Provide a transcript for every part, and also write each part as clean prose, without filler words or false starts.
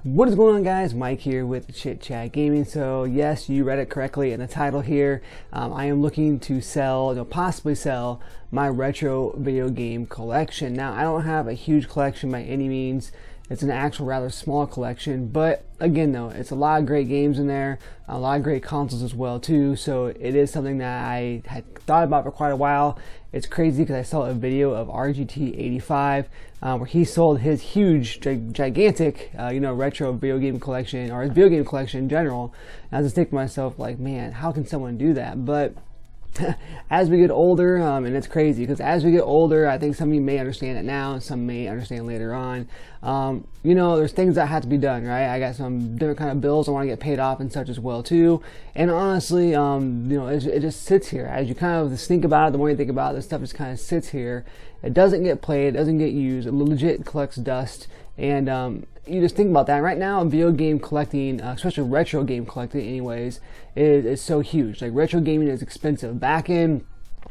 What is going on, guys? Mike here with Chit Chat Gaming. So yes, you read it correctly in the title here. I am looking to sell, possibly sell my retro video game collection. Now, I don't have a huge collection by any means. It's an actual rather small collection, but again though, it's a lot of great games in there, a lot of great consoles as well too, so it is something that I had thought about for quite a while. It's crazy because I saw a video of RGT85 where he sold his huge, gigantic, retro video game collection, or his video game collection in general, and I was just thinking to myself, like, man, how can someone do that? But as we get older, and it's crazy because as we get older, I think some of you may understand it now and some may understand later on. There's things that have to be done, right? I got some different kind of bills I want to get paid off and such as well too. And honestly, it just sits here. As you kind of just think about it, the more you think about it, this stuff just kind of sits here. It doesn't get played, it doesn't get used, it legit collects dust. And you just think about that. Right now, video game collecting, especially retro game collecting anyways, is so huge. Like, retro gaming is expensive. Back in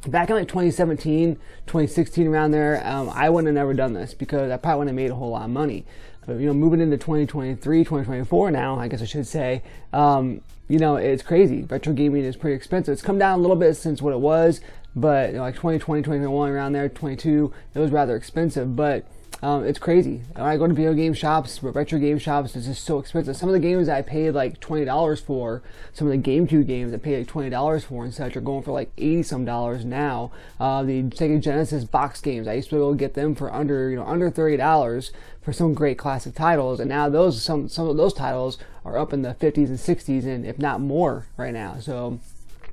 like 2017, 2016, around there, I wouldn't have never done this because I probably wouldn't have made a whole lot of money. But, moving into 2023, 2024 now, I guess I should say, it's crazy. Retro gaming is pretty expensive. It's come down a little bit since what it was, but like 2020, 2021, around there, 22, it was rather expensive. But it's crazy. When I go to video game shops, retro game shops, it's just so expensive. Some of the games that I paid like $20 for, some of the GameCube games I paid like $20 for and such, are going for like $80 some now. The Sega Genesis box games, I used to be able to get them for under $30 for some great classic titles, and now some of those titles are up in the 50s and 60s, and if not more right now. So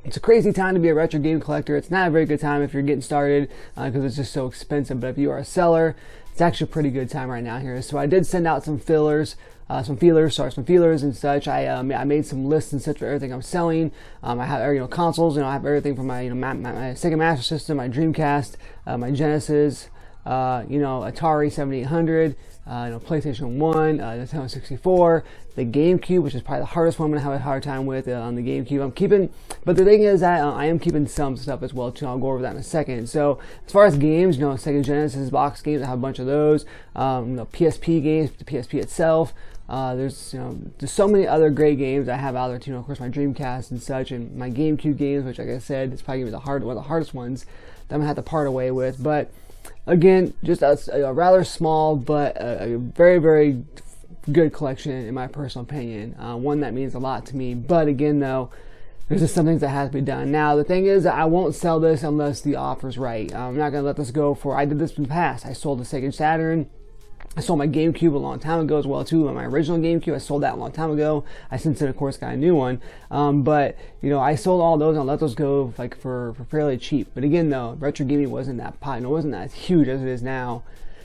it's a crazy time to be a retro game collector. It's not a very good time if you're getting started because it's just so expensive. But if you are a seller, it's actually a pretty good time right now here. So I did send out some feelers and such. I made some lists and such for everything I'm selling. I have consoles. I have everything from my my Sega Master System, my Dreamcast, my Genesis, Atari 7800. PlayStation 1, Nintendo 64, the GameCube, which is probably the hardest one I'm going to have a hard time with on the GameCube. But the thing is that I am keeping some stuff as well too. I'll go over that in a second. So as far as games, Sega Genesis box games, I have a bunch of those. PSP games, the PSP itself. There's so many other great games I have out there too. Of course, my Dreamcast and such, and my GameCube games, which, like I said, is probably one of the hardest ones that I'm going to have to part away with. But again, just a rather small but a very, very good collection in my personal opinion. One that means a lot to me. But again, though, there's just some things that have to be done. Now, the thing is that I won't sell this unless the offer's right. I'm not going to let this go for... I did this in the past. I sold the Sega Saturn. I sold my GameCube a long time ago as well too. My original GameCube, I sold that a long time ago. I since then, of course, got a new one. But I sold all those and I let those go like for fairly cheap. But again, though, retro gaming wasn't that it wasn't as huge as it is now.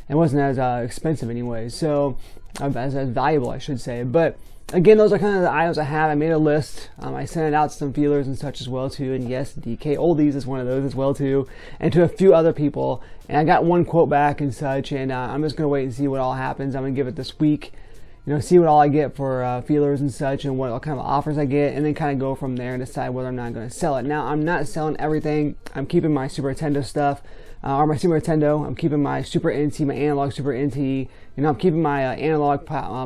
It wasn't as expensive anyway. So as valuable, I should say. But again, those are kind of the items I have. I made a list. I sent it out to some feelers and such as well too. And yes, DK Oldies is one of those as well too. And to a few other people. And I got one quote back and such. And I'm just going to wait and see what all happens. I'm going to give it this week. See what all I get for feelers and such, and what kind of offers I get, and then kind of go from there and decide whether or not I'm going to sell it. Now, I'm not selling everything. I'm keeping my Super Nintendo stuff, or my Super Nintendo. I'm keeping my Super NT, my analog Super NT. I'm keeping my analog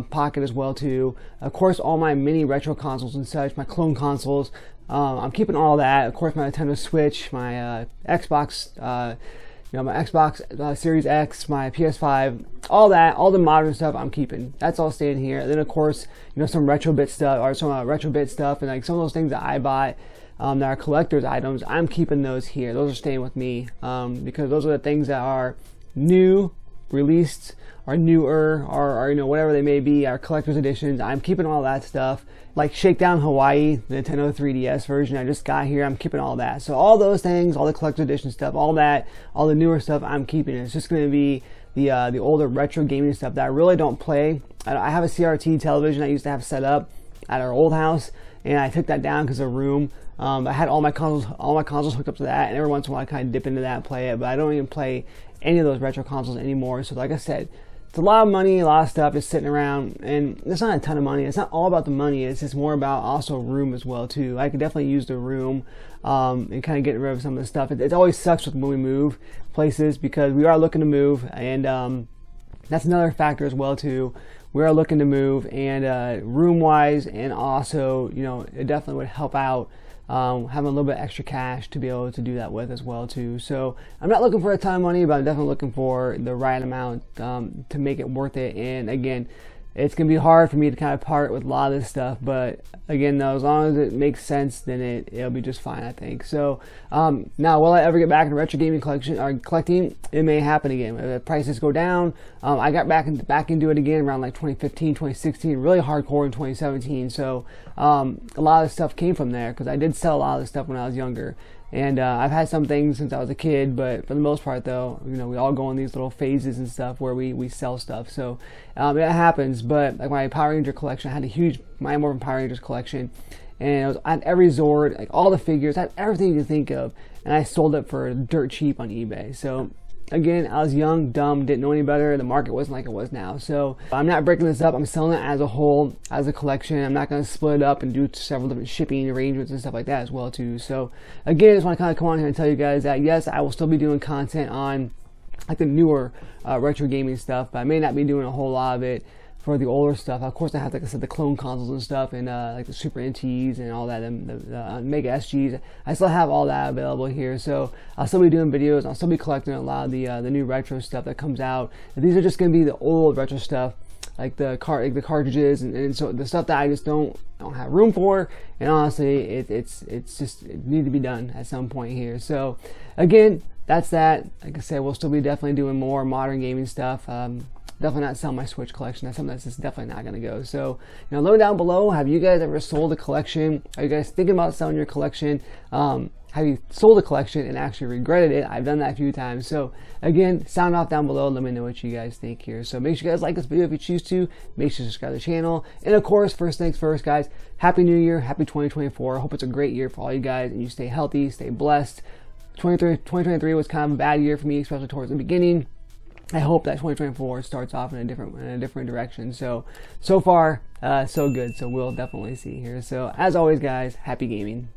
pocket as well too. Of course, all my mini retro consoles and such, my clone consoles. I'm keeping all that. Of course, my Nintendo Switch, my Xbox. My Xbox Series X, my PS5, all that, all the modern stuff I'm keeping. That's all staying here. And then, of course, some retro bit stuff, or some retro bit stuff, and like some of those things that I bought that are collector's items, I'm keeping those here. Those are staying with me because those are the things that are new, released, or newer, or whatever they may be, are collector's editions. I'm keeping all that stuff. Like Shakedown Hawaii, the Nintendo 3DS version I just got here, I'm keeping all that. So all those things, all the collector's edition stuff, all that, all the newer stuff, I'm keeping. It's just going to be the older retro gaming stuff that I really don't play. I have a CRT television I used to have set up at our old house, and I took that down because of room. I had all my consoles hooked up to that, and every once in a while I kind of dip into that and play it, but I don't even play any of those retro consoles anymore. So like I said, it's a lot of money, a lot of stuff just sitting around, and it's not a ton of money. It's not all about the money. It's just more about also room as well too. I could definitely use the room and kind of get rid of some of the stuff. It always sucks when we move places because we are looking to move, and that's another factor as well too. We are looking to move, and room wise, and also, you know, it definitely would help out having a little bit extra cash to be able to do that with as well too. So I'm not looking for a ton of money, but I'm definitely looking for the right amount to make it worth it. And again, it's going to be hard for me to kind of part with a lot of this stuff, but again, though, as long as it makes sense, then it'll be just fine, I think. So now, will I ever get back into retro gaming collection or collecting? It may happen again. If the prices go down, I got back into it again around like 2015, 2016, really hardcore in 2017. So a lot of stuff came from there because I did sell a lot of this stuff when I was younger. And I've had some things since I was a kid, but for the most part, though, you know, we all go in these little phases and stuff where we sell stuff. So it happens. But like my Power Ranger collection, I had a huge Mighty Morphin Power Rangers collection, and I had every Zord, like all the figures, I had everything you can think of, and I sold it for dirt cheap on eBay. So again, I was young, dumb, didn't know any better. The market wasn't like it was now. So I'm not breaking this up. I'm selling it as a whole, as a collection. I'm not going to split it up and do several different shipping arrangements and stuff like that as well too. So again, I just want to kind of come on here and tell you guys that yes, I will still be doing content on like the newer retro gaming stuff, but I may not be doing a whole lot of it for the older stuff. Of course, I have, like I said, the clone consoles and stuff, and like the Super NTs and all that, and the Mega SGs. I still have all that available here, so I'll still be doing videos. I'll still be collecting a lot of the new retro stuff that comes out. And these are just going to be the old retro stuff, like the cartridges, and so the stuff that I just don't have room for. And honestly, it's just it need to be done at some point here. So again, that's that. Like I said, we'll still be definitely doing more modern gaming stuff. Definitely not selling my Switch collection. That's something that's just definitely not going to go. So, you know, let me down below. Have you guys ever sold a collection? Are you guys thinking about selling your collection? Have you sold a collection and actually regretted it? I've done that a few times. So, again, sound off down below. Let me know what you guys think here. So, make sure you guys like this video if you choose to. Make sure to subscribe to the channel. And, of course, first things first, guys, Happy New Year. Happy 2024. I hope it's a great year for all you guys, and you stay healthy, stay blessed. 2023 was kind of a bad year for me, especially towards the beginning. I hope that 2024 starts off in a different direction. So far, so good. So we'll definitely see here. So as always, guys, happy gaming.